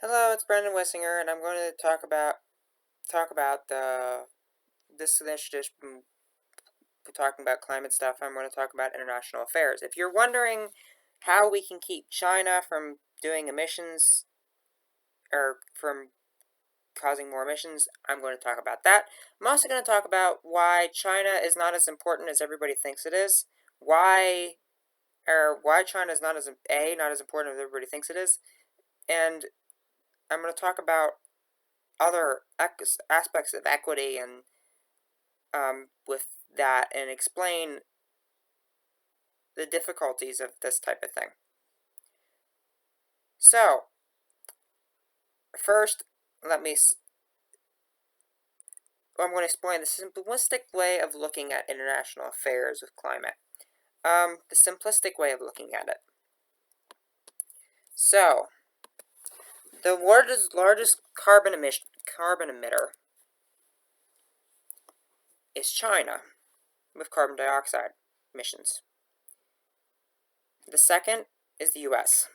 Hello, it's Brendan Wissinger, and I'm going to talk about this initiative. We're talking about climate stuff. I'm going to talk about international affairs. If you're wondering how we can keep China from doing emissions or from causing more emissions, I'm going to talk about that. I'm also going to talk about why China is not as important as everybody thinks it is. Why China is not as important as everybody thinks it is, and I'm going to talk about other aspects of equity and with that and explain the difficulties of this type of thing. So, first, I'm going to explain the simplistic way of looking at international affairs with climate. The simplistic way of looking at it. So, the world's largest carbon emitter is China, with carbon dioxide emissions. The second is the US.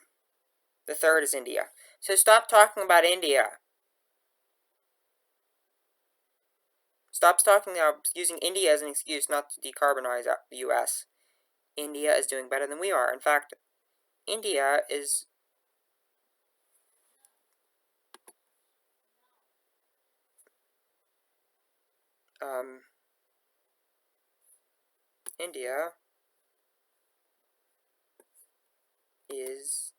The third is India. So stop talking about India. Stop talking about using India as an excuse not to decarbonize the US. India is doing better than we are. In fact, India is India is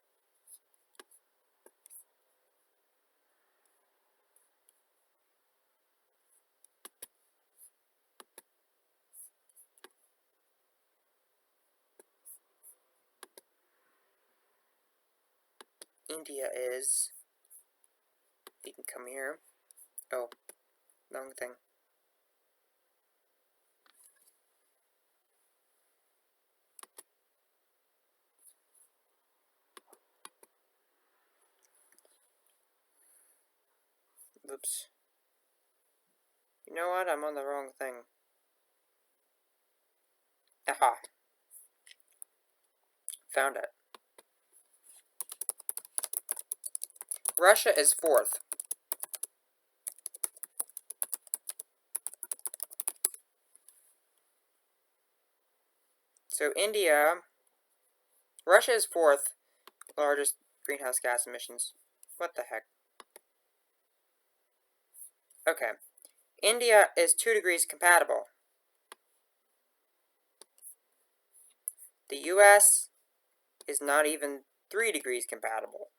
India is you can come here. Oh, wrong thing. Oops. You know what? I'm on the wrong thing. Aha. Found it. Russia is fourth. So Russia is fourth largest greenhouse gas emissions. What the heck? Okay. India is 2 degrees compatible. The US is not even 3 degrees compatible.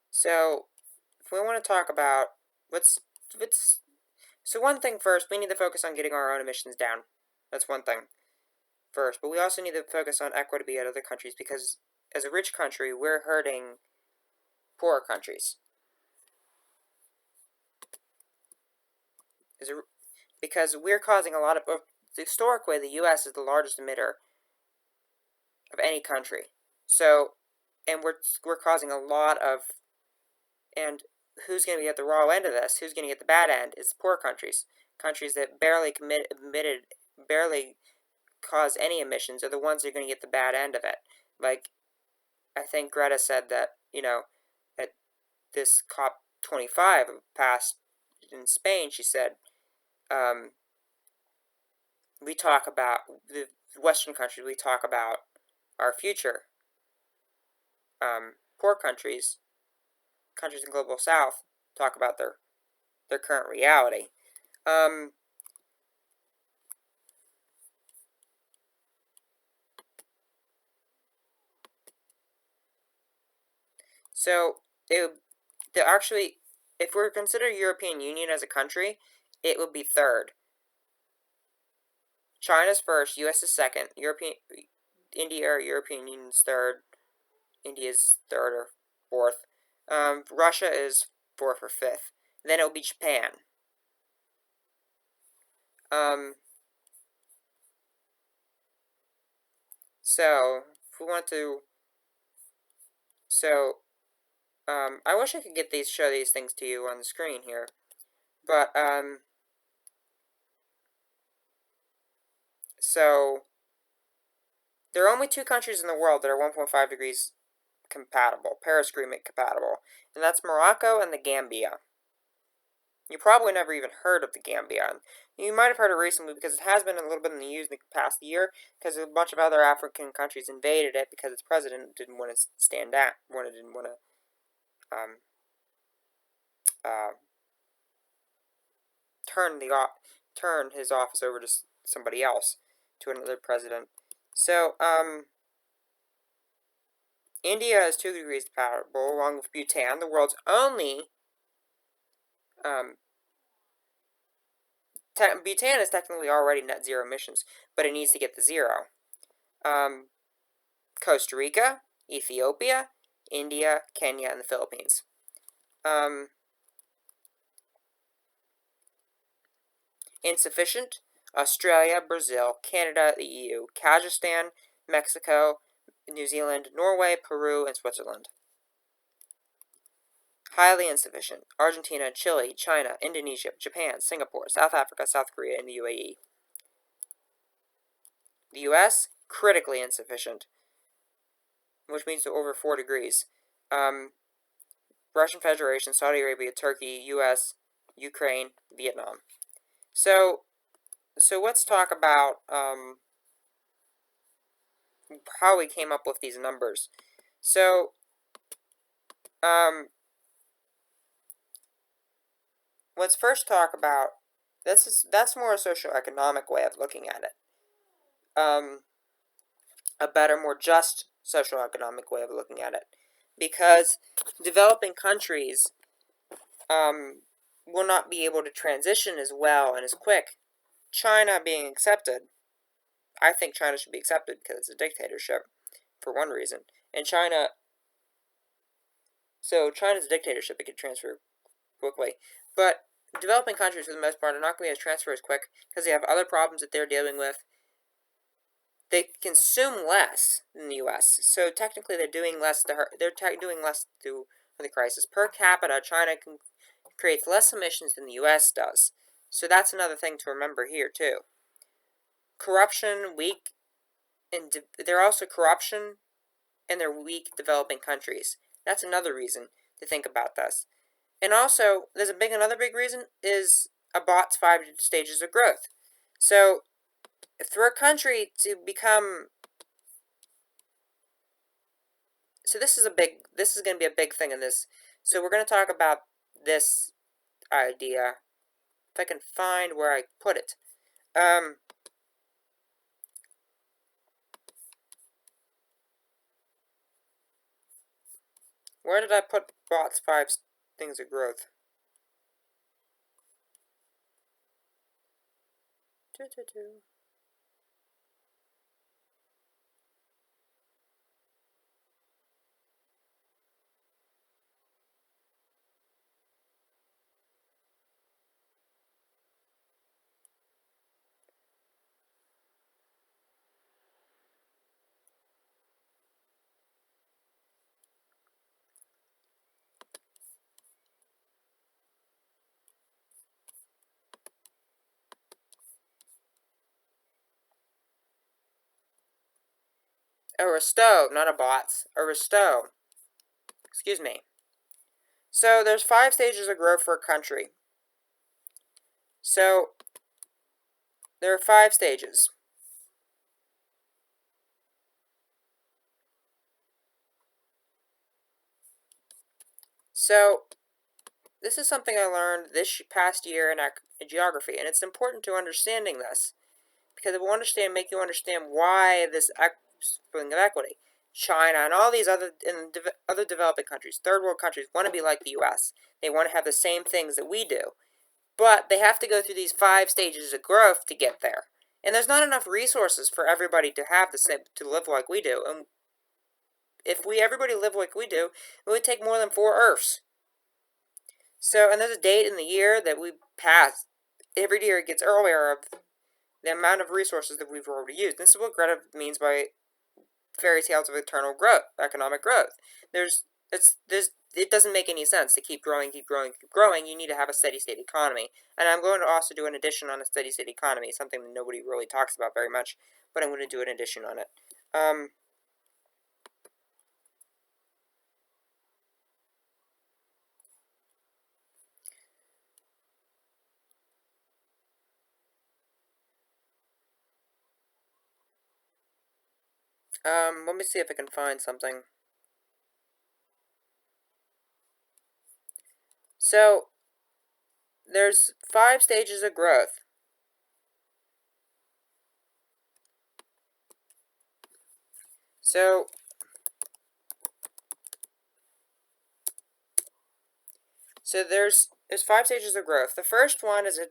So, if we want to talk about so one thing first, we need to focus on getting our own emissions down. That's one thing first, but we also need to focus on equity at other countries because as a rich country, we're hurting poorer countries. Because we're causing a lot of historically, the U.S. is the largest emitter of any country. So, and we're causing a lot of, and who's going to be at the raw end of this? Who's going to get the bad end? It's poor countries. Countries that barely cause any emissions are the ones that are going to get the bad end of it. Like, I think Greta said that, at this COP25 passed in Spain, she said, we talk about the Western countries, we talk about our future. Poor countries in global South, talk about their current reality. So actually, if we're consider European Union as a country, it would be third. China's first, U.S. is second, India or European Union's third, India's third or fourth. Russia is fourth or fifth. Then it will be Japan. So if we want to, I wish I could show these things to you on the screen here, but So there are only 2 countries in the world that are 1.5 degrees compatible, Paris Agreement compatible, and that's Morocco and the Gambia. You probably never even heard of the Gambia. You might have heard it recently because it has been a little bit in the news in the past year because a bunch of other African countries invaded it because its president didn't want to stand down, didn't want to uh, turn his office over to somebody else, to another president. So, India is 2 degrees compatible, along with Bhutan, the world's only. Bhutan is technically already net zero emissions, but it needs to get to zero. Costa Rica, Ethiopia, India, Kenya, and the Philippines. Insufficient: Australia, Brazil, Canada, the EU, Kazakhstan, Mexico, New Zealand, Norway, Peru, and Switzerland. Highly insufficient: Argentina, Chile, China, Indonesia, Japan, Singapore, South Africa, South Korea, and the UAE. The US, critically insufficient, which means over 4 degrees. Russian Federation, Saudi Arabia, Turkey, US, Ukraine, Vietnam. So let's talk about how we came up with these numbers. So, let's first talk about that's more a socioeconomic way of looking at it. A better, more just socioeconomic way of looking at it, because developing countries will not be able to transition as well and as quick. China being accepted, I think China should be accepted because it's a dictatorship, for one reason. And China's a dictatorship, it can transfer quickly. But developing countries, for the most part, are not going to be able to transfer as quick because they have other problems that they're dealing with. They consume less than the U.S., so technically they're doing less doing less to the crisis. Per capita, China creates less emissions than the U.S. does. So that's another thing to remember here, too. Corruption, weak, and they're also corruption, and they're weak developing countries. That's another reason to think about this. And also, another big reason is Abbott's 5 stages of growth. So, for a country to become, this is going to be a big thing in this. So we're going to talk about this idea. If I can find where I put it. Where did I put Bott's 5 things of growth? Aristotle, not a Bott's. Aristotle. Excuse me. So there's 5 stages of growth for a country. So there are 5 stages. So this is something I learned this past year in geography, and it's important to understanding this because it will make you understand why this splitting of equity. China and all these other developing countries, third world countries, want to be like the U.S. They want to have the same things that we do, but they have to go through these 5 stages of growth to get there. And there's not enough resources for everybody to have to live like we do. And if everybody lived like we do, it would take more than 4 Earths. So, and there's a date in the year that we pass. Every year it gets earlier of the amount of resources that we've already used. This is what Greta means by fairy tales of eternal growth, economic growth. There's it doesn't make any sense to keep growing, keep growing, keep growing. You need to have a steady state economy. And I'm going to also do an edition on a steady state economy, something that nobody really talks about very much, but I'm going to do an edition on it. Let me see if I can find something. So, there's 5 stages of growth. So, there's 5 stages of growth. The first one is a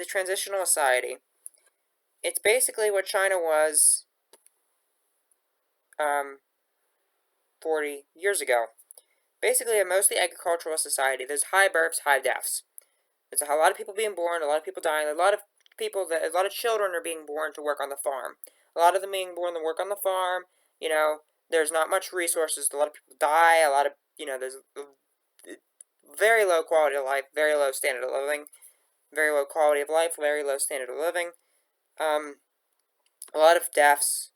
transitional society. It's basically what China was 40 years ago. Basically, a mostly agricultural society. There's high births, high deaths. There's a lot of people being born, a lot of people dying, a lot of children are being born to work on the farm. A lot of them being born to work on the farm. There's not much resources. A lot of people die. A lot of there's very low quality of life, very low standard of living, very low quality of life, very low standard of living. A lot of deaths.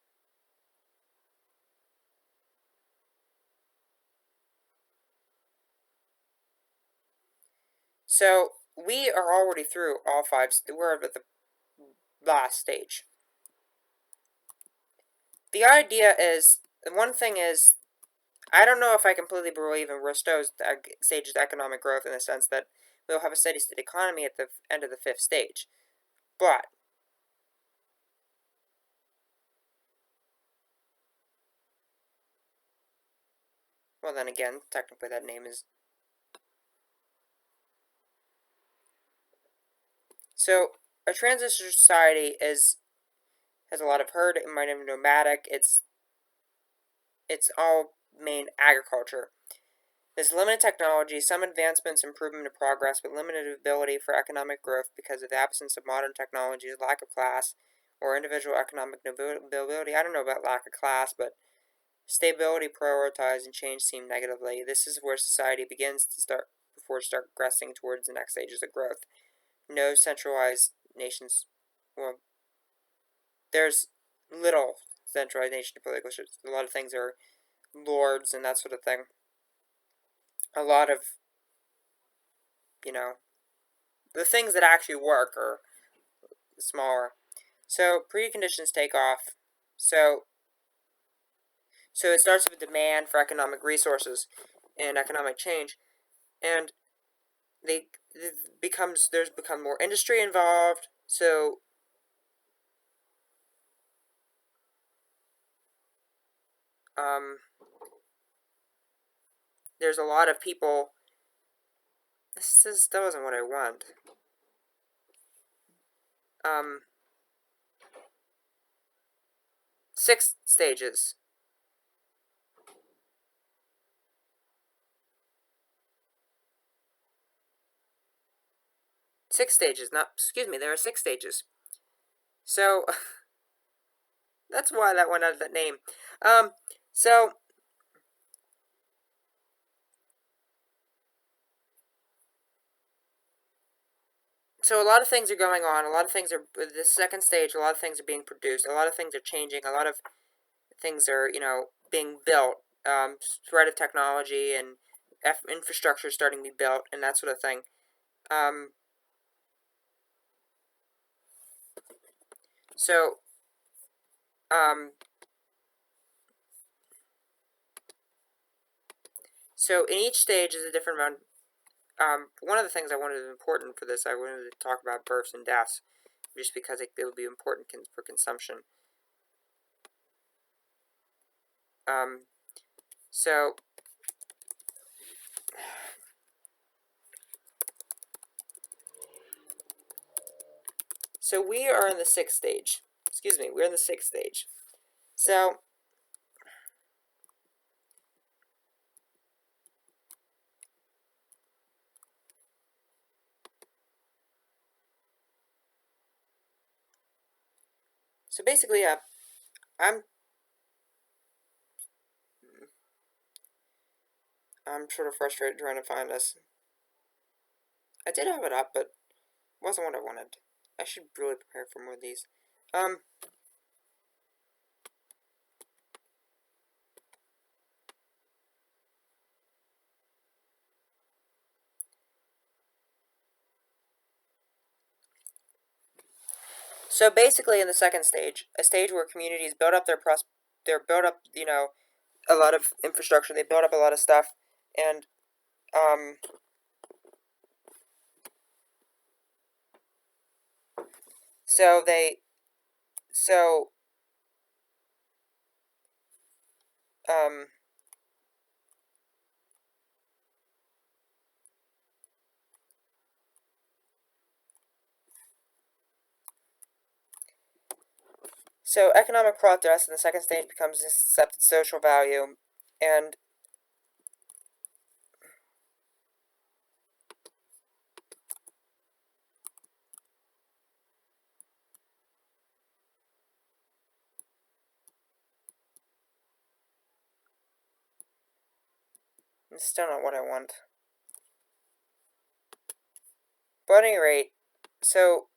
So we are already through all 5. We're at the last stage. The idea is, one thing is, I don't know if I completely believe in Rostow's stages of economic growth in the sense that we'll have a steady state economy at the end of the 5th stage. But well, then again, technically that name is. So a transition society has a lot of herd, it might have nomadic. It's all main agriculture. There's limited technology, some advancements, improvement, and progress, but limited ability for economic growth because of the absence of modern technologies, lack of class, or individual economic nobility. I don't know about lack of class, but stability prioritized and change seen negatively. This is where society begins to start progressing towards the next stages of growth. No centralized nations. Well, there's little centralized nation political structures. A lot of things are lords and that sort of thing. A lot of, the things that actually work are smaller. So preconditions take off. So it starts with demand for economic resources and economic change, and there's become more industry involved. So there's a lot of people. That wasn't what I want. 6 stages. 6 stages. Not, excuse me, there are 6 stages. So that's why that went out of that name. So a lot of things are going on. A lot of things are the second stage. A lot of things are being produced. A lot of things are changing. A lot of things are being built. Spread of technology and infrastructure starting to be built and that sort of thing. So in each stage is a different amount. One of the things I wanted important for this, I wanted to talk about births and deaths, just because it would be important for consumption. So we are in the 6th stage. Excuse me, we're in the 6th stage. So basically, I'm I'm sort of frustrated trying to find this. I did have it up, but it wasn't what I wanted. I should really prepare for more of these. So basically, in the second stage, a stage where communities build up a lot of infrastructure. They build up a lot of stuff, and um, so they, so um, so economic progress in the second stage becomes accepted social value, and it's still not what I want. But at any rate, so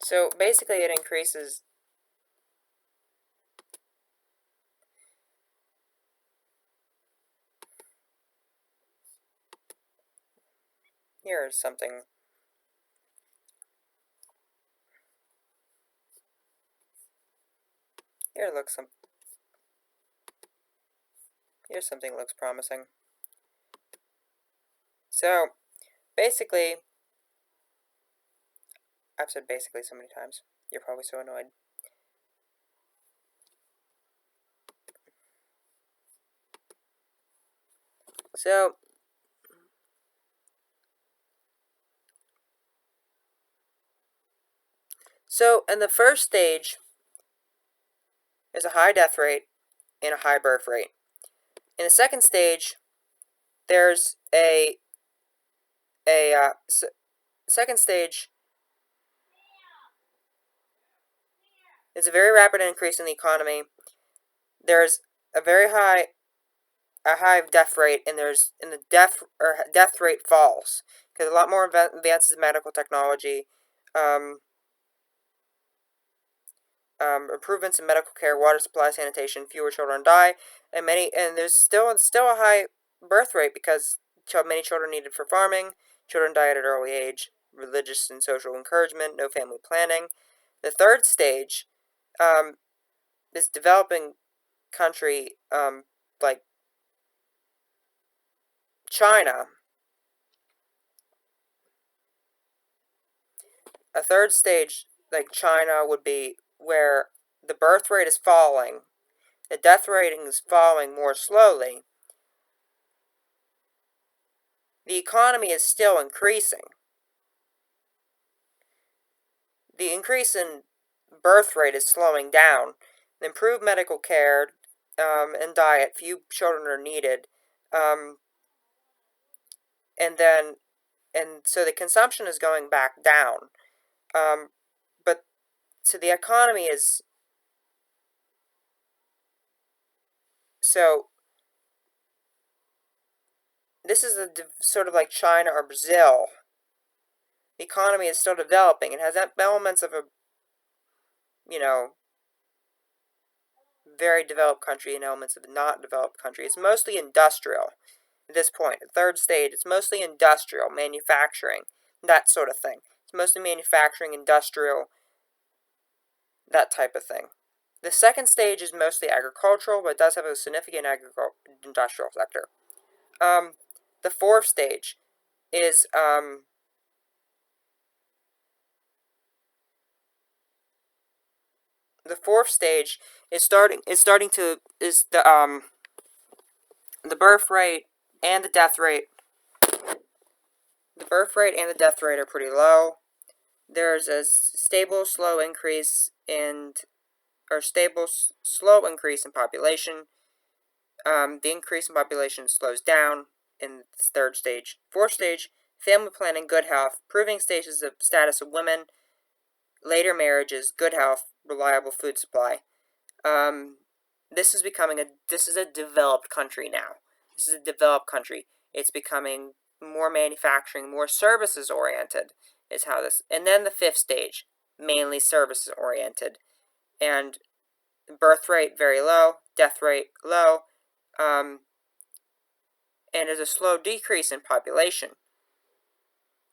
so basically, it increases. Here's something. Here looks some. Here's something that looks promising. So basically, I've said basically so many times. You're probably so annoyed. So in the first stage is a high death rate and a high birth rate. In the second stage, there's a second stage is a very rapid increase in the economy. There's a very high death rate, and the death rate falls because a lot more advances in medical technology, um, improvements in medical care, water supply, sanitation, fewer children die, and there's still a high birth rate because many children needed for farming. Children die at an early age. Religious and social encouragement. No family planning. The third stage, this developing country, like China. A third stage, like China, would be where the birth rate is falling, the death rating is falling more slowly. The economy is still increasing. The increase in birth rate is slowing down. Improved medical care and diet, few children are needed, and so the consumption is going back down. But so the economy is so. This is sort of like China or Brazil. The economy is still developing. It has elements of a, you know, very developed country and elements of a not developed country. It's mostly industrial at this point. The third stage, it's mostly industrial, manufacturing, that sort of thing. It's mostly manufacturing, industrial, that type of thing. The second stage is mostly agricultural, but it does have a significant industrial sector. The fourth stage is the fourth stage is the birth rate and the death rate. The birth rate and the death rate are pretty low. there's a stable, slow increase in slow increase in population. The increase in population slows down in the third stage. Fourth stage, family planning, good health, proving status of women, later marriages, good health, reliable food supply. This is a developed country now. This is a developed country. It's becoming more manufacturing, more services oriented is how this. And then the fifth stage, mainly services oriented. And birth rate very low, death rate low, and there's a slow decrease in population.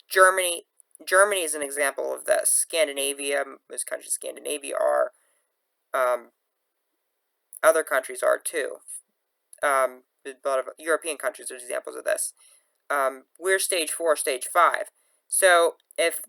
Germany is an example of this. Scandinavia, most countries in Scandinavia are. Other countries are too. A lot of European countries are examples of this. We're stage 4, stage 5. So if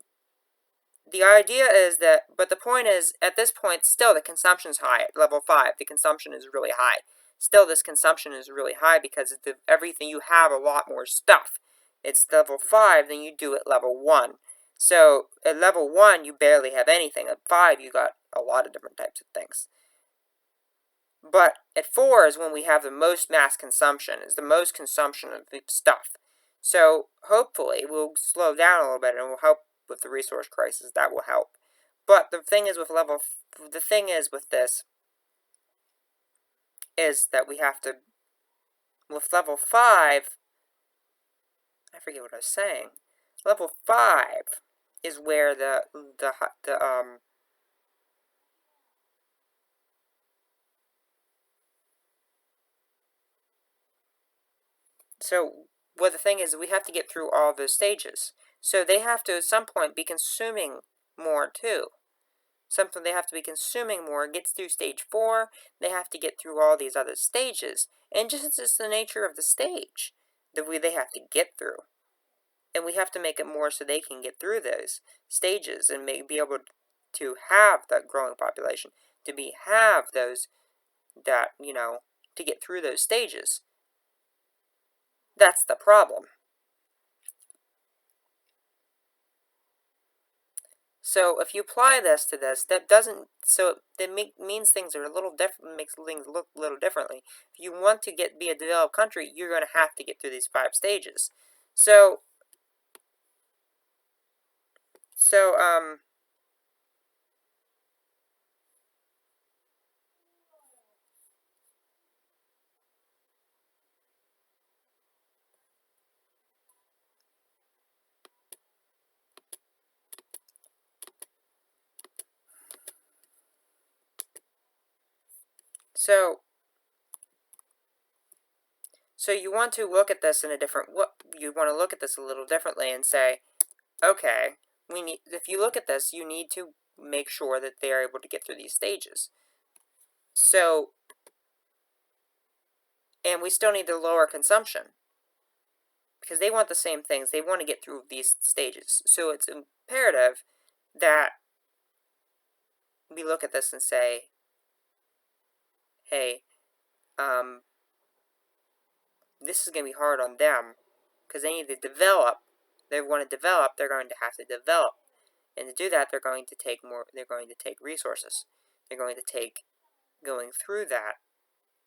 the idea is that, but the point is, at this point, still the consumption is high. At level 5, the consumption is really high. Still, this consumption is really high because everything you have a lot more stuff. It's level 5 than you do at level 1. So at level 1, you barely have anything. At 5, you got a lot of different types of things. But at 4 is when we have the most mass consumption, is the most consumption of stuff. So hopefully we'll slow down a little bit and we'll help with the resource crisis. That will help. But the thing is with this is that we have to, with level 5, I forget what I was saying. Level 5 is where so what the thing is, we have to get through all those stages. So they have to, at some point, be consuming more, too. They have to be consuming more. It gets through stage 4. They have to get through all these other stages. And just it's the nature of the stage that they have to get through. And we have to make it more so they can get through those stages and be able to have that growing population. To have those that, to get through those stages. That's the problem. So if you apply this to this, that doesn't, so it means things are a little different, makes things look a little differently. If you want to be a developed country, you're going to have to get through these 5 stages. So you want to look at this in a different, you want to look at this a little differently and say, okay, if you look at this, you need to make sure that they are able to get through these stages. So, and we still need to lower consumption because they want the same things. They want to get through these stages. So it's imperative that we look at this and say, hey, this is going to be hard on them because they need to develop. They want to develop. They're going to have to develop, and to do that, they're going to take more. They're going to take resources. They're going to take going through that.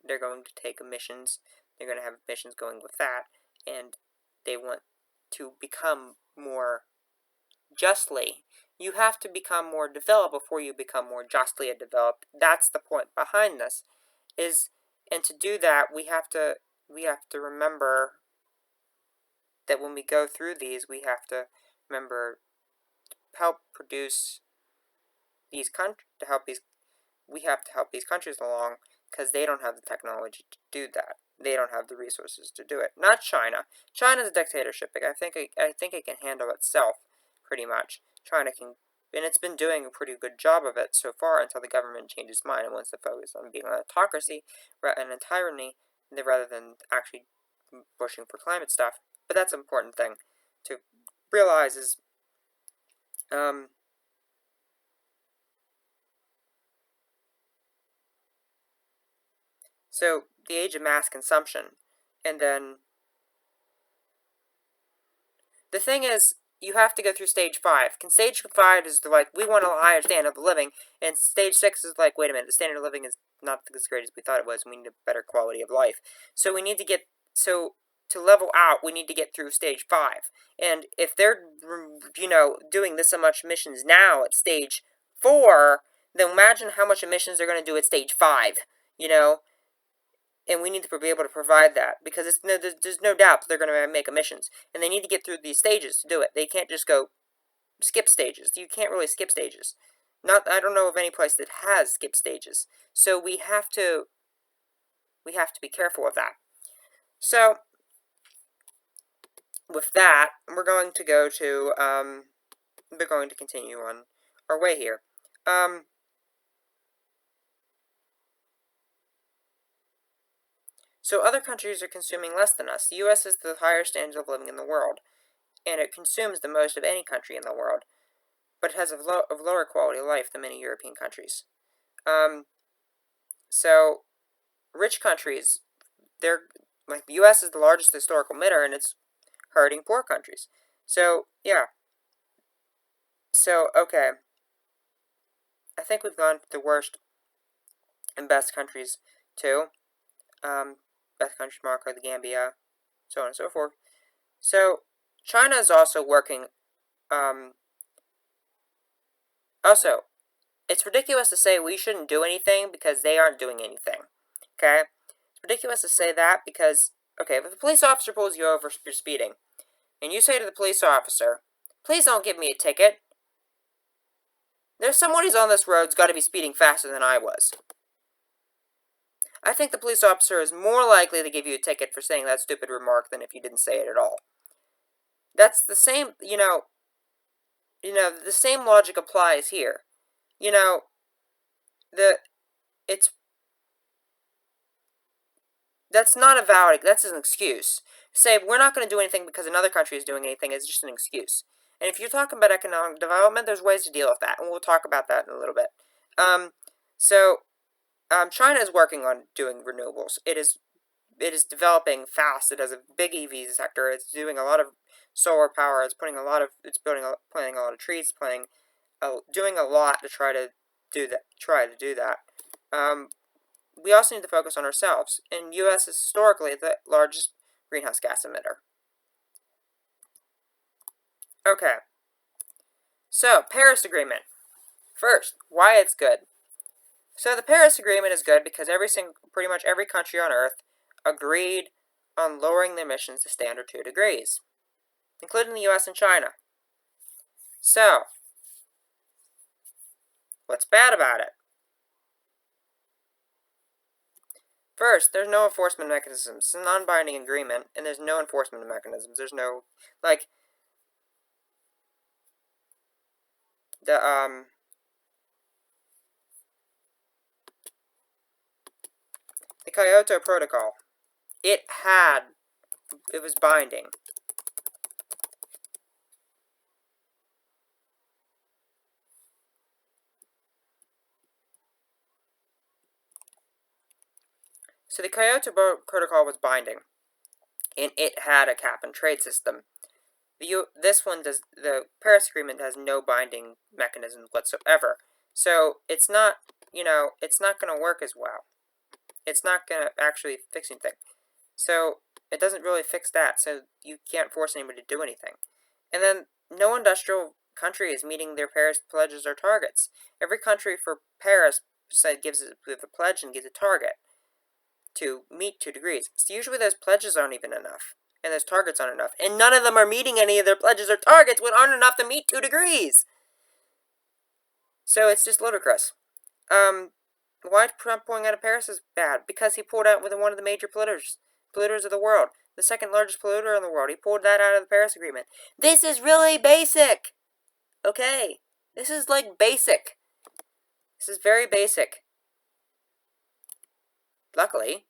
They're going to take emissions. They're going to have emissions going with that, and they want to become more justly. You have to become more developed before you become more justly developed. That's the point behind this. And to do that, we have to remember that when we go through these, we have to remember help produce these countries we have to help these countries along because they don't have the technology to do that. They don't have the resources to do it. Not China. China's a dictatorship. I think it can handle itself pretty much. China can, and it's been doing a pretty good job of it so far until the government changes mind and wants to focus on being an autocracy and a tyranny rather than actually pushing for climate stuff. But that's an important thing to realize is so the age of mass consumption, and then the thing is, you have to go through stage 5. Stage 5 is like, we want a higher standard of living, and stage 6 is like, wait a minute, the standard of living is not as great as we thought it was, we need a better quality of life. So we need to get, to level out, we need to get through stage 5. And if they're, doing this much emissions now at stage 4, then imagine how much emissions they're going to do at stage 5, and we need to be able to provide that, because there's no doubt that they're going to make emissions, and they need to get through these stages to do it. They can't just go skip stages. You can't really skip stages. I don't know of any place that has skip stages. So we have to be careful of that. So with that, we're going to go to we're going to continue on our way here. So other countries are consuming less than us. The U.S. has the higher standards of living in the world, and it consumes the most of any country in the world, but it has a lower quality of life than many European countries. So rich countries, like the U.S. is the largest historical emitter, and it's hurting poor countries. So yeah. So okay, I think we've gone to the worst and best countries too. Best countries, Morocco, the Gambia, so on and so forth. So China is also working. Also, it's ridiculous to say we shouldn't do anything because they aren't doing anything. Okay? It's ridiculous to say that because, okay, if a police officer pulls you over for speeding, and you say to the police officer, please don't give me a ticket. There's someone who's on this road who's got to be speeding faster than I was. I think the police officer is more likely to give you a ticket for saying that stupid remark than if you didn't say it at all. That's the same, the same logic applies here. That's not a valid, that's an excuse. Say, we're not going to do anything because another country is doing anything is just an excuse. And if you're talking about economic development, there's ways to deal with that, and we'll talk about that in a little bit. China is working on doing renewables. It is developing fast. It has a big EV sector. It's doing a lot of solar power. It's planting a lot of trees, doing a lot to try to do that. We also need to focus on ourselves. And U.S. is historically the largest greenhouse gas emitter. Okay. So, Paris Agreement. First, why it's good. So the Paris Agreement is good because pretty much every country on Earth agreed on lowering their emissions to stay under 2 degrees, including the U.S. and China. So, what's bad about it? First, there's no enforcement mechanisms. It's a non-binding agreement, and there's no enforcement mechanisms. There's no, the Kyoto Protocol. It was binding. So the Kyoto Protocol was binding, and it had a cap-and-trade system. The Paris Agreement has no binding mechanisms whatsoever. So it's not, it's not going to work as well. It's not going to actually fix anything. So it doesn't really fix that, so you can't force anybody to do anything. And then no industrial country is meeting their Paris pledges or targets. Every country for Paris gives a pledge and gives a target to meet 2 degrees. So usually those pledges aren't even enough, and those targets aren't enough. And none of them are meeting any of their pledges or targets when aren't enough to meet 2 degrees. So it's just ludicrous. Why Trump pulling out of Paris is bad? Because he pulled out with one of the major polluters of the world. The second largest polluter in the world. He pulled that out of the Paris Agreement. This is really basic. Okay. This is like basic. This is very basic. Luckily,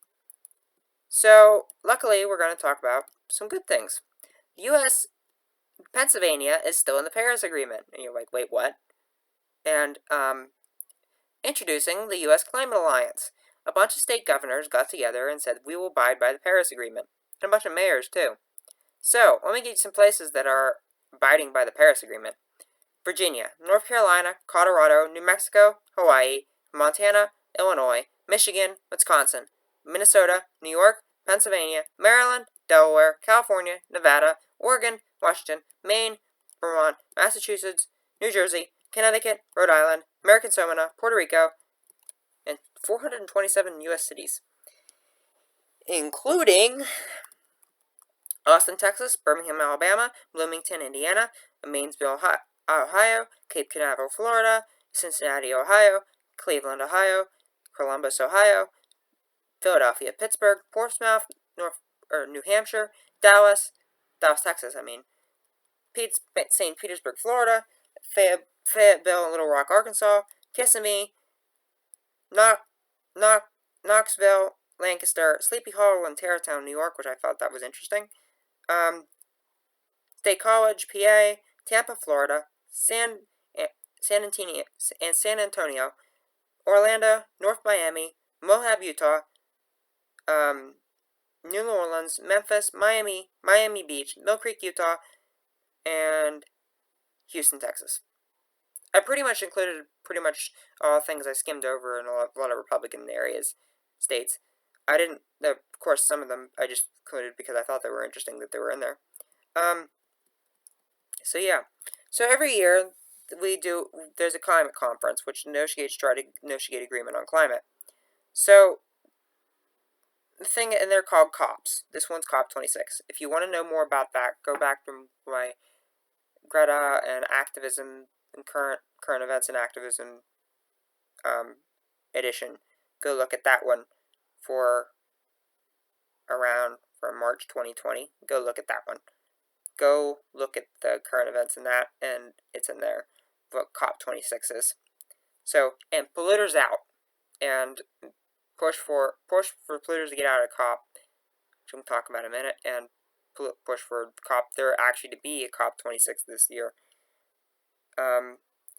we're going to talk about some good things. The U.S., Pennsylvania is still in the Paris Agreement. And you're like, wait, what? And, introducing the U.S. Climate Alliance. A bunch of state governors got together and said, we will abide by the Paris Agreement. And a bunch of mayors, too. So, let me give you some places that are abiding by the Paris Agreement. Virginia, North Carolina, Colorado, New Mexico, Hawaii, Montana, Illinois, Michigan, Wisconsin, Minnesota, New York, Pennsylvania, Maryland, Delaware, California, Nevada, Oregon, Washington, Maine, Vermont, Massachusetts, New Jersey, Connecticut, Rhode Island, American Samoa, Puerto Rico, and 427 U.S. cities, including Austin, Texas, Birmingham, Alabama, Bloomington, Indiana, Mainsville, Ohio, Cape Canaveral, Florida, Cincinnati, Ohio, Cleveland, Ohio, Columbus, Ohio, Philadelphia, Pittsburgh, Portsmouth, New Hampshire, Dallas, Texas, St. Petersburg, Florida, Fayetteville, Little Rock, Arkansas, Kissimmee, Knoxville, Lancaster, Sleepy Hollow, and Tarrytown, New York, which I thought that was interesting. State College, PA, Tampa, Florida, San Antonio, Orlando, North Miami, Moab, Utah, New Orleans, Memphis, Miami Beach, Mill Creek, Utah, and Houston, Texas. I pretty much included all things I skimmed over in a lot of Republican states. I didn't, of course, some of them I just included because I thought they were interesting that they were in there. So yeah, so every year there's a climate conference which try to negotiate agreement on climate. So and they're called COPs. This one's COP26. If you want to know more about that, go back to my Greta and activism and current events and activism edition. Go look at that one for March 2020. Go look at that one. Go look at the current events in that, and it's in there, what COP26 is. So, and polluters out, and push for polluters to get out of COP, which we'll talk about in a minute, and push for there actually to be a COP26 this year.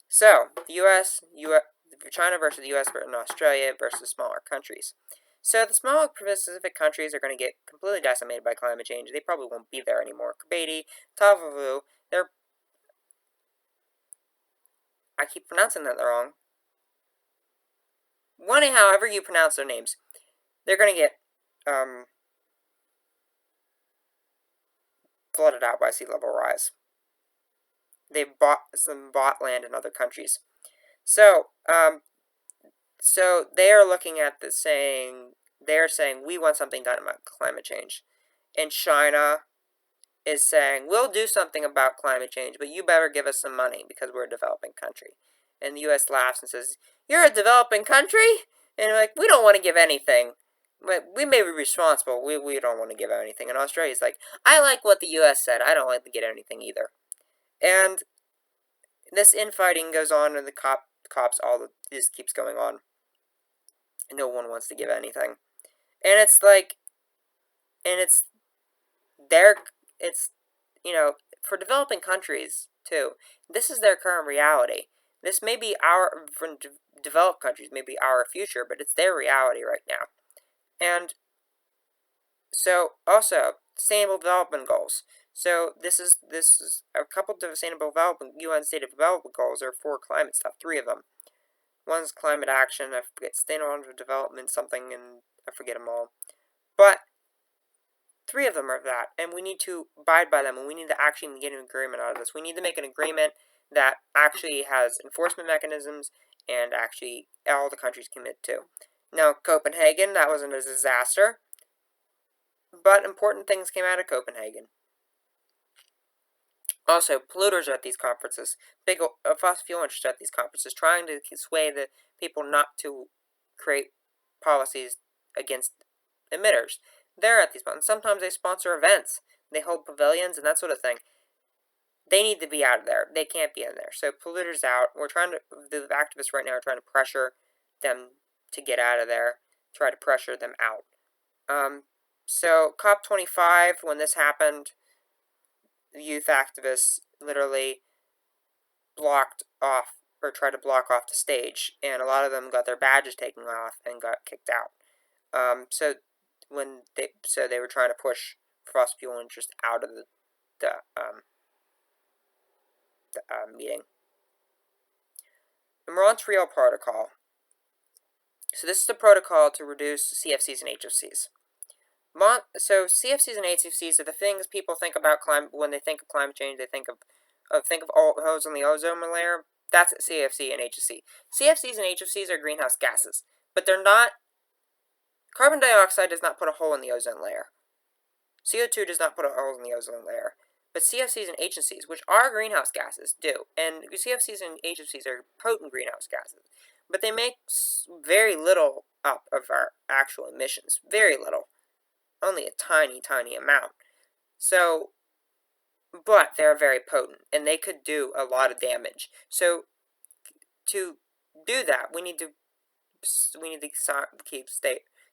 So, China versus the U.S. and Australia versus smaller countries. So the smaller Pacific countries are going to get completely decimated by climate change. They probably won't be there anymore. Kiribati, Tuvalu, I keep pronouncing that wrong. However you pronounce their names, they're going to get flooded out by sea level rise. They've bought land in other countries. So they are looking at they're saying we want something done about climate change. And China is saying, we'll do something about climate change, but you better give us some money because we're a developing country. And the U.S. laughs and says, you're a developing country? And they're like, we don't want to give anything. We may be responsible. We don't want to give anything. And Australia's like, I like what the U.S. said. I don't like to get anything either. And this infighting goes on, and the cops, this keeps going on. And no one wants to give anything. And it's like, for developing countries, too, this is their current reality. This may be for developed countries, may be our future, but it's their reality right now. And so, also, Sustainable Development Goals. So, this is a couple of Sustainable Development, UN Sustainable Development Goals are for climate stuff, 3 of them. One's climate action, I forget, Sustainable Development something, and I forget them all. But 3 of them are that, and we need to abide by them, and we need to actually get an agreement out of this. We need to make an agreement that actually has enforcement mechanisms and actually all the countries commit to. Now, Copenhagen, that wasn't a disaster, but important things came out of Copenhagen. Also, polluters are at these conferences, big fossil fuel interests at these conferences, trying to sway the people not to create policies against emitters. They're at these ones. Sometimes they sponsor events. They hold pavilions and that sort of thing. They need to be out of there. They can't be in there. So polluters out. The activists right now are trying to pressure them to get out of there. Try to pressure them out. So COP25, when this happened, the youth activists literally blocked off, or tried to block off the stage. And a lot of them got their badges taken off and got kicked out. So they were trying to push fossil fuel interest out of meeting. The Montreal Protocol. So this is the protocol to reduce CFCs and HFCs. So CFCs and HFCs are the things people think about when they think of climate change. They think of all holes in the ozone layer. That's CFC and HFC. CFCs and HFCs are greenhouse gases, but they're not. Carbon dioxide does not put a hole in the ozone layer. CO2 does not put a hole in the ozone layer. But CFCs and HFCs, which are greenhouse gases, do. And CFCs and HFCs are potent greenhouse gases. But they make very little up of our actual emissions. Very little. Only a tiny, tiny amount. So, but they're very potent. And they could do a lot of damage. So, to do that, we need to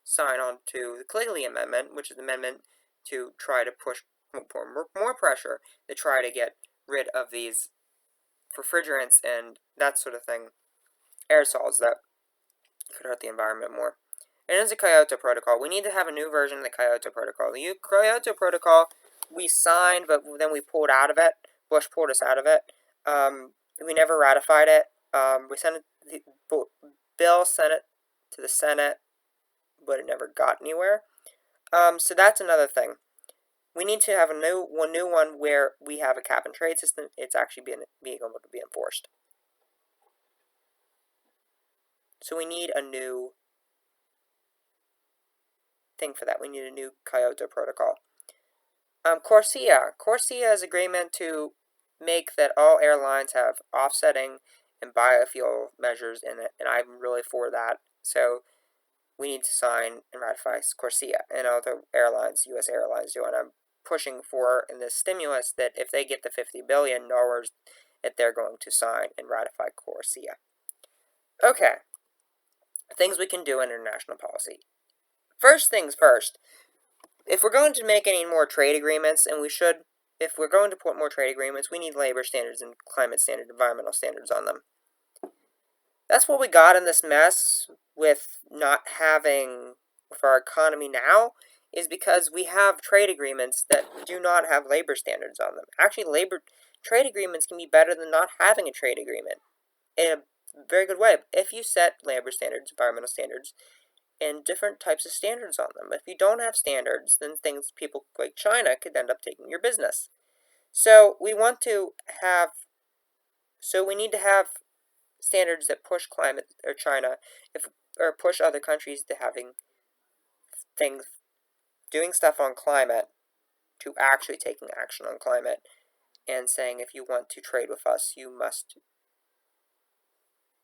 sign on to the Quigley Amendment, which is the amendment to try to push more pressure to try to get rid of these refrigerants and that sort of thing, aerosols that could hurt the environment more. And there's the Kyoto Protocol. We need to have a new version of the Kyoto Protocol. The Kyoto Protocol we signed, but then we pulled out of it. Bush pulled us out of it. We never ratified it. We sent it. The bill sent it to the Senate, but it never got anywhere. So that's another thing. We need to have a new one where we have a cap and trade system. It's actually being able to be enforced. So we need a new thing for that. We need a new Kyoto Protocol. CORSIA is agreement to make that all airlines have offsetting and biofuel measures in it, and I'm really for that. So we need to sign and ratify CORSIA, and other airlines, U.S. airlines, do. And I'm pushing for in this stimulus that if they get the $50 billion, that they're going to sign and ratify CORSIA. Okay, things we can do in international policy. First things first, if we're going to make any more trade agreements, and we should, if we're going to put more trade agreements, we need labor standards and climate standard, environmental standards on them. That's what we got in this mess with not having, for our economy now, is because we have trade agreements that do not have labor standards on them. Actually, trade agreements can be better than not having a trade agreement in a very good way. If you set labor standards, environmental standards, and different types of standards on them. If you don't have standards, then people like China could end up taking your business. So we need to have standards that push climate, or China, or push other countries to having things, doing stuff on climate, to actually taking action on climate, and saying if you want to trade with us, you must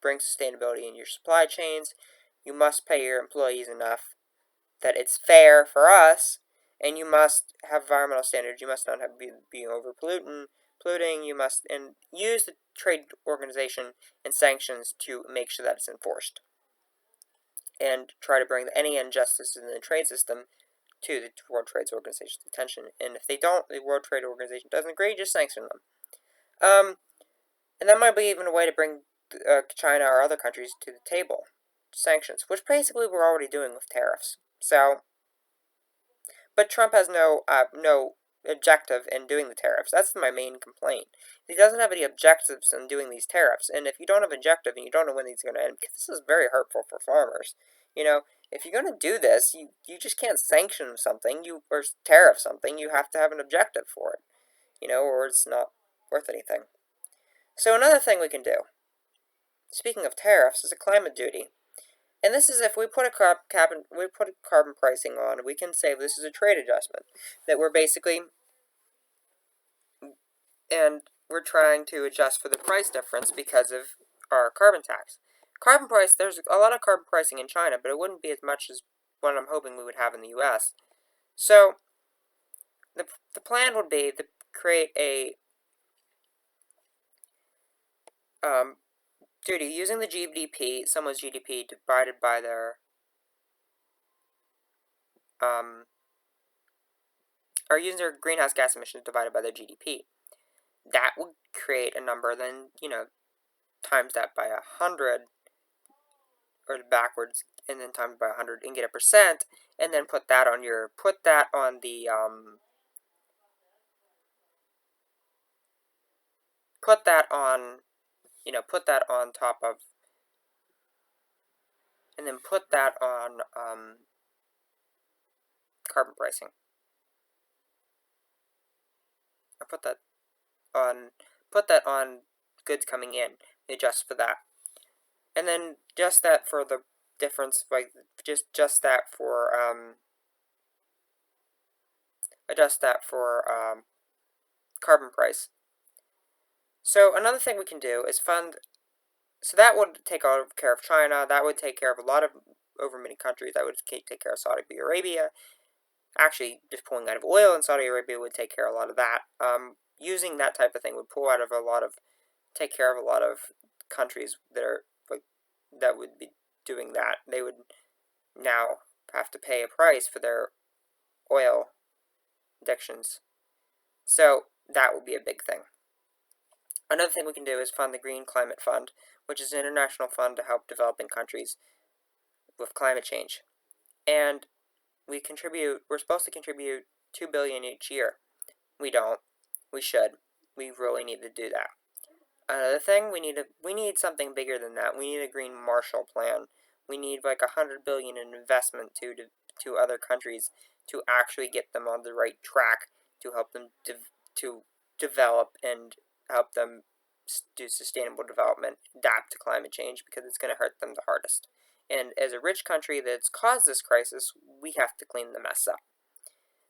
bring sustainability in your supply chains, you must pay your employees enough that it's fair for us, and you must have environmental standards. You must not be polluting. You must use the trade organization and sanctions to make sure that it's enforced, and try to bring any injustice in the trade system to the World Trade Organization's attention. And if they don't, the World Trade Organization doesn't agree, just sanction them. And that might be even a way to bring China or other countries to the table. Sanctions, which basically we're already doing with tariffs. So, but Trump has no objective in doing the tariffs. That's my main complaint. He doesn't have any objectives in doing these tariffs. And if you don't have an objective and you don't know when these are going to end, because this is very hurtful for farmers. You know, if you're going to do this, you just can't sanction something, or tariff something. You have to have an objective for it. You know, or it's not worth anything. So another thing we can do, speaking of tariffs, is a climate duty. And this is if we put carbon pricing on, we can say this is a trade adjustment. That we're basically, and we're trying to adjust for the price difference because of our carbon tax. Carbon price, there's a lot of carbon pricing in China, but it wouldn't be as much as what I'm hoping we would have in the U.S. So, the plan would be to create a duty using the GDP, someone's GDP divided by their or using their greenhouse gas emissions divided by their GDP. That would create a number, then, times that by 100, or backwards, and then times by 100, and get a percent, and then put that on put that on, put that on top of, and then put that on carbon pricing. I put that on goods coming in, adjust for that. And then just that for the difference, like just that for adjust that for carbon price. So another thing we can do is fund. So that would take care of China. That would take care of a lot of over many countries. That would take care of Saudi Arabia. Actually, just pulling out of oil in Saudi Arabia would take care of a lot of that. Using that type of thing would pull out of take care of a lot of countries that are that would be doing that. They would now have to pay a price for their oil addictions. So that would be a big thing. Another thing we can do is fund the Green Climate Fund, which is an international fund to help developing countries with climate change. And we're supposed to contribute $2 billion each year. We don't. We should. We really need to do that. Another thing, we need something bigger than that. We need a Green Marshall Plan. We need like $100 billion in investment to other countries to actually get them on the right track to help them to develop and help them do sustainable development, adapt to climate change, because it's going to hurt them the hardest. And as a rich country that's caused this crisis, we have to clean the mess up.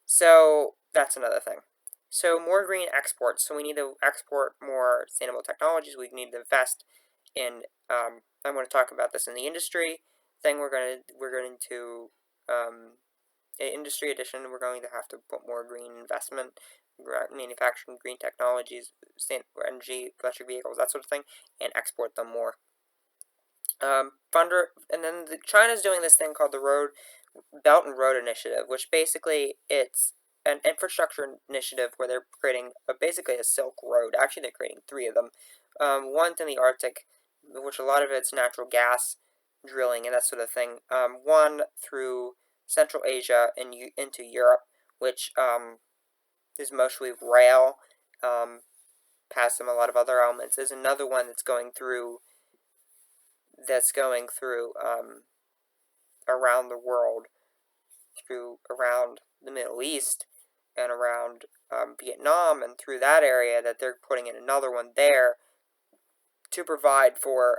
So that's another thing. So more green exports. So we need to export more sustainable technologies. We need to invest in. I'm going to talk about this in the industry thing. We're going to industry edition. We're going to have to put more green investment, manufacturing green technologies, energy, electric vehicles, that sort of thing, and export them more. And then China's doing this thing called the Belt and Road Initiative, which basically it's an infrastructure initiative where they're creating basically a Silk Road. Actually, they're creating 3 of them. One's in the Arctic, which a lot of it's natural gas drilling and that sort of thing. One through Central Asia and into Europe, which is mostly rail, past some a lot of other elements. There's another one that's going through around the world, around the Middle East and around Vietnam and through that area, that they're putting in another one there to provide for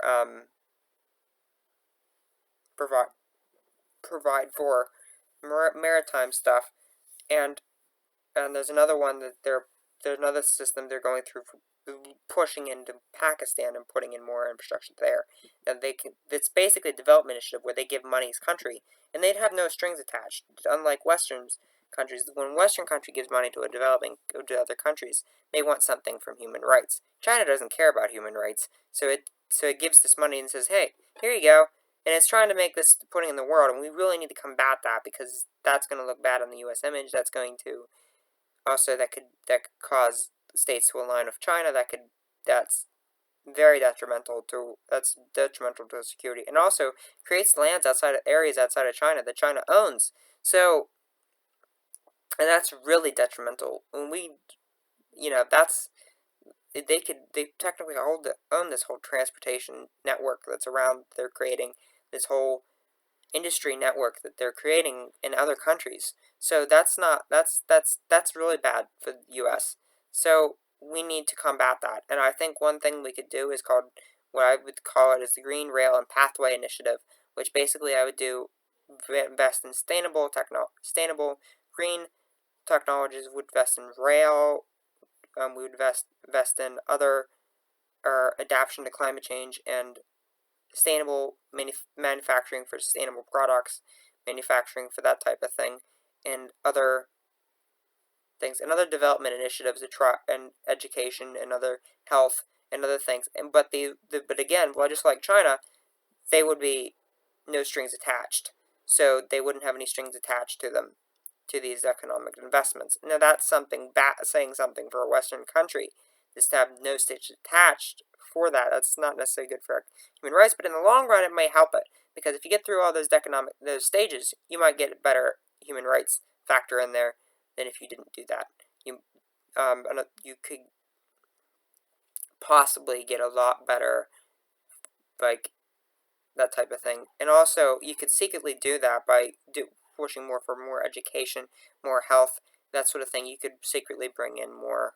maritime stuff. And there's another one that there's another system they're going through for pushing into Pakistan and putting in more infrastructure there. And it's basically a development initiative where they give money to country and they'd have no strings attached. Unlike Western countries, when Western country gives money to other countries, they want something from human rights. China doesn't care about human rights, so it gives this money and says, "Hey, here you go." And it's trying to make this putting in the world, and we really need to combat that because that's going to look bad on the U.S. image. That's going to also that could cause states to align with China. That's very detrimental to security, and also creates areas outside of China that China owns. So, and that's really detrimental. When they technically own this whole transportation network that's around. They're creating this whole industry network that they're creating in other countries. So that's really bad for the U.S. So we need to combat that. And I think one thing we could do is what I would call it is the Green Rail and Pathway Initiative, which basically I would do invest in sustainable green technologies. Would invest in rail. We would invest in other adaptation to climate change and sustainable manufacturing for sustainable products, manufacturing for that type of thing, and other things, and other development initiatives and education and other health and other things. But again, well, just like China, they would be no strings attached. So they wouldn't have any strings attached to them, to these economic investments. Now that's saying something for a Western country, is to have no strings attached for that. That's not necessarily good for human rights, but in the long run, it may help it, because if you get through all those stages, you might get a better human rights factor in there than if you didn't do that. You could possibly get a lot better, like, that type of thing. And also, you could secretly do that by pushing more for more education, more health, that sort of thing. You could secretly bring in more,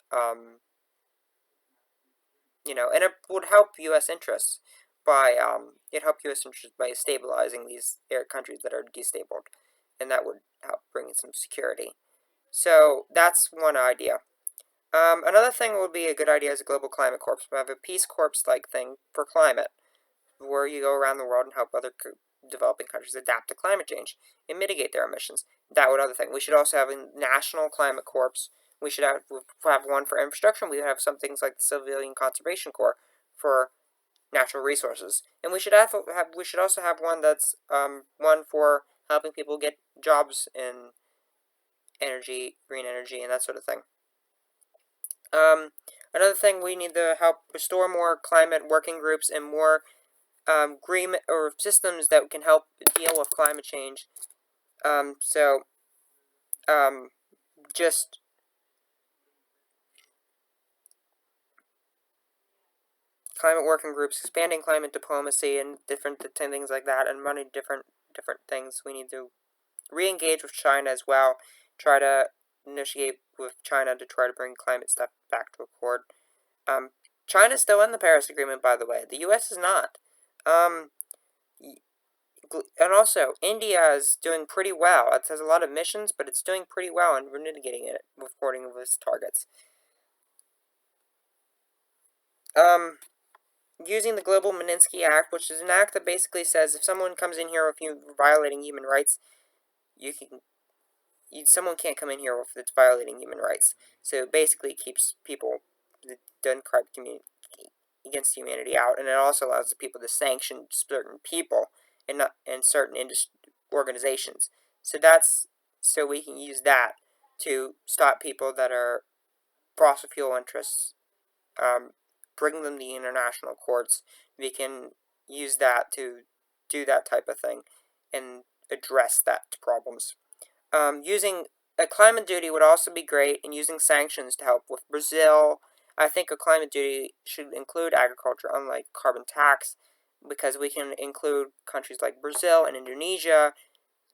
and it would help U.S. interests by, it help U.S. interests by stabilizing these countries that are destabilized, and that would help bring in some security. So that's one idea. Another thing would be a good idea is a global climate corps. We have a peace corps-like thing for climate, where you go around the world and help other developing countries adapt to climate change and mitigate their emissions. That would other thing. We should also have a national climate corps. We should have one for infrastructure. We would have some things like the Civilian Conservation Corps for natural resources, and we should also have one that's one for helping people get jobs in energy, green energy, and that sort of thing. Another thing, we need to help restore more climate working groups and more agreement or systems that can help deal with climate change. Just climate working groups, expanding climate diplomacy, and different things like that, and running different things. We need to re-engage with China as well. Try to negotiate with China to try to bring climate stuff back to accord. China's still in the Paris Agreement, by the way. The U.S. is not. And also, India is doing pretty well. It has a lot of missions, but it's doing pretty well in mitigating it according to its targets. Using the Global Magnitsky Act, which is an act that basically says if someone comes in here with you violating human rights, someone can't come in here if it's violating human rights. So it basically keeps people that done crime against humanity out, and it also allows the people to sanction certain people and certain organizations. So we can use that to stop people that are fossil fuel interests, bring them to the international courts. We can use that to do that type of thing and address that problems. Using a climate duty would also be great, and using sanctions to help with Brazil. I think a climate duty should include agriculture, unlike carbon tax, because we can include countries like Brazil and Indonesia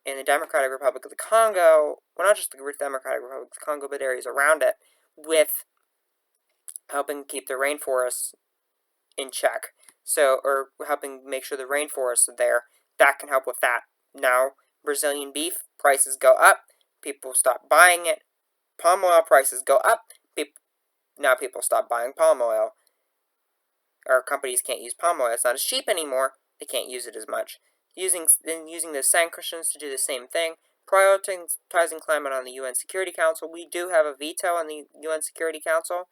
and the Democratic Republic of the Congo, well, not just the Democratic Republic of the Congo, but areas around it, with helping keep the rainforests in check. Or helping make sure the rainforests are there. That can help with that. Now, Brazilian beef prices go up, people stop buying it. Palm oil prices go up, now people stop buying palm oil. Or companies can't use palm oil. It's not as cheap anymore. They can't use it as much. Using those sanctions to do the same thing. Prioritizing climate on the UN Security Council. We do have a veto on the UN Security Council.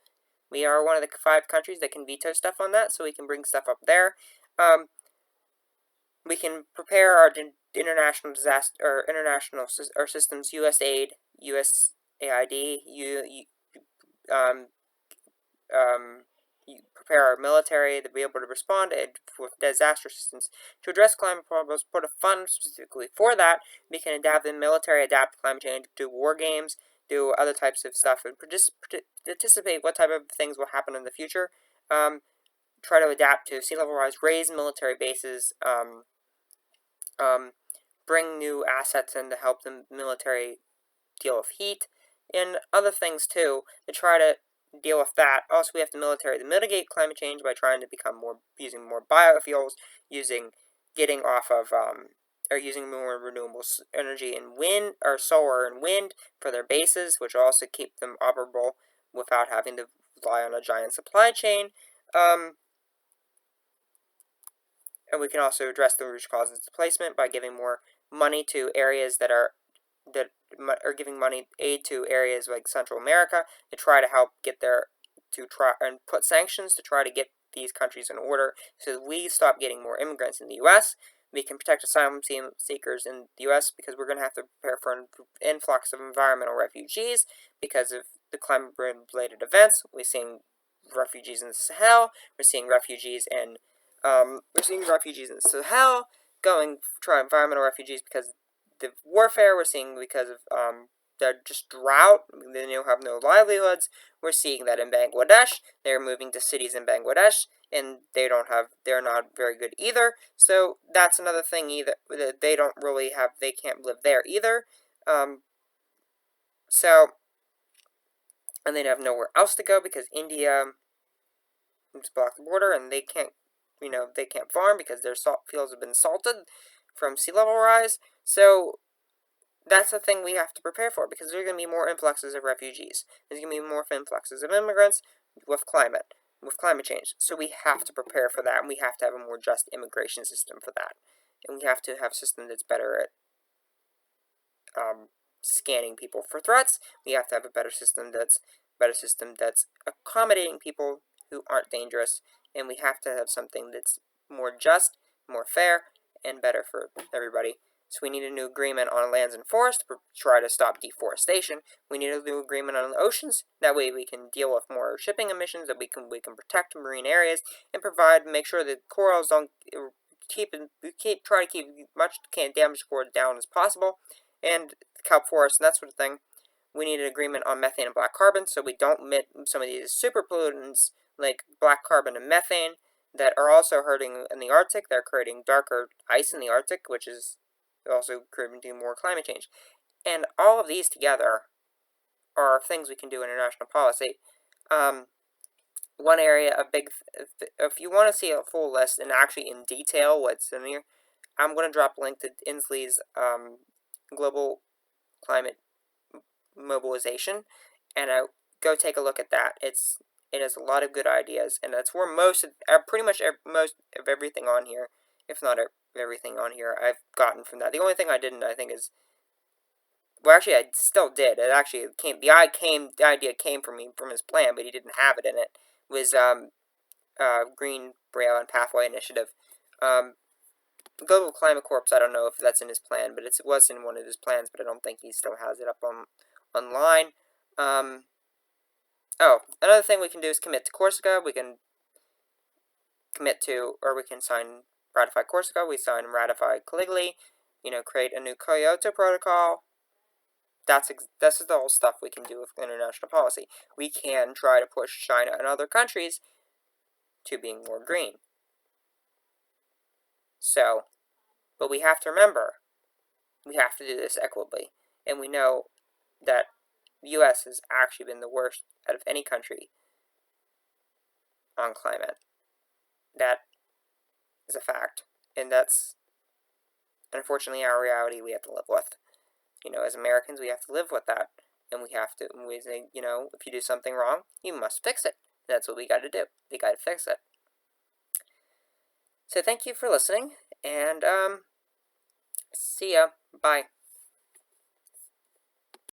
We are one of the 5 countries that can veto stuff on that, so we can bring stuff up there. We can prepare our international disaster or international systems, USAID, USAID, prepare our military to be able to respond with disaster assistance. To address climate problems, put a fund specifically for that. We can adapt the military, adapt to climate change, do war games, do other types of stuff, and anticipate what type of things will happen in the future. Try to adapt to sea level rise, raise military bases, bring new assets in to help the military deal with heat, and other things too, to try to deal with that. Also, we have the military to mitigate climate change by trying to using more biofuels, using more renewable energy and wind, or solar and wind for their bases, which will also keep them operable without having to rely on a giant supply chain. And we can also address the root causes of displacement by giving more money to areas that are giving aid to areas like Central America to try to help and put sanctions to try to get these countries in order so that we stop getting more immigrants in the U.S. We can protect asylum seekers in the U.S. because we're going to have to prepare for an influx of environmental refugees because of the climate-related events. We're seeing refugees in the Sahel. We're seeing refugees in the Sahel try environmental refugees because of the warfare. We're seeing because of just drought. They have no livelihoods. We're seeing that in Bangladesh. They're moving to cities in Bangladesh, and they're not very good either. So that's another thing either. They don't really have, they can't live there either. So, and they have nowhere else to go because India just blocked the border, and they can't, they can't farm because their salt fields have been salted from sea level rise. So that's the thing we have to prepare for, because there are going to be more influxes of refugees. There's going to be more influxes of immigrants with climate change. So we have to prepare for that, and we have to have a more just immigration system for that. And we have to have a system that's better at scanning people for threats. We have to have a better system that's accommodating people who aren't dangerous, and we have to have something that's more just, more fair, and better for everybody. So we need a new agreement on lands and forests to try to stop deforestation. We need a new agreement on the oceans. That way we can deal with more shipping emissions, that we can protect marine areas and make sure that corals don't try to keep as much damage coral down as possible, and kelp forests and that sort of thing. We need an agreement on methane and black carbon, so we don't emit some of these super pollutants like black carbon and methane that are also hurting in the Arctic. They're creating darker ice in the Arctic, which is also contributing more climate change. And all of these together are things we can do in international policy. One area, if you want to see a full list and actually in detail what's in here, I'm going to drop a link to Inslee's Global Climate Mobilization, and go take a look at that. It has a lot of good ideas, and that's where most of everything on here, if not everything on here, I've gotten from that. The only thing I didn't, I think, is, well, actually, I still did. It actually the idea came from his plan, but he didn't have it in it. Was Green Braille and Pathway Initiative. Global Climate Corps, I don't know if that's in his plan, but it was in one of his plans, but I don't think he still has it up online. Another thing we can do is commit to Corsica. We can ratify Corsica. We sign and ratify Caliguli. Create a new Kyoto Protocol. This is the whole stuff we can do with international policy. We can try to push China and other countries to being more green. So, but we have to remember, we have to do this equitably. And we know that the U.S. has actually been the worst out of any country on climate. That is a fact. And that's, unfortunately, our reality we have to live with. As Americans, we have to live with that. And we say, if you do something wrong, you must fix it. And that's what we got to do. We got to fix it. So thank you for listening, and see ya. Bye.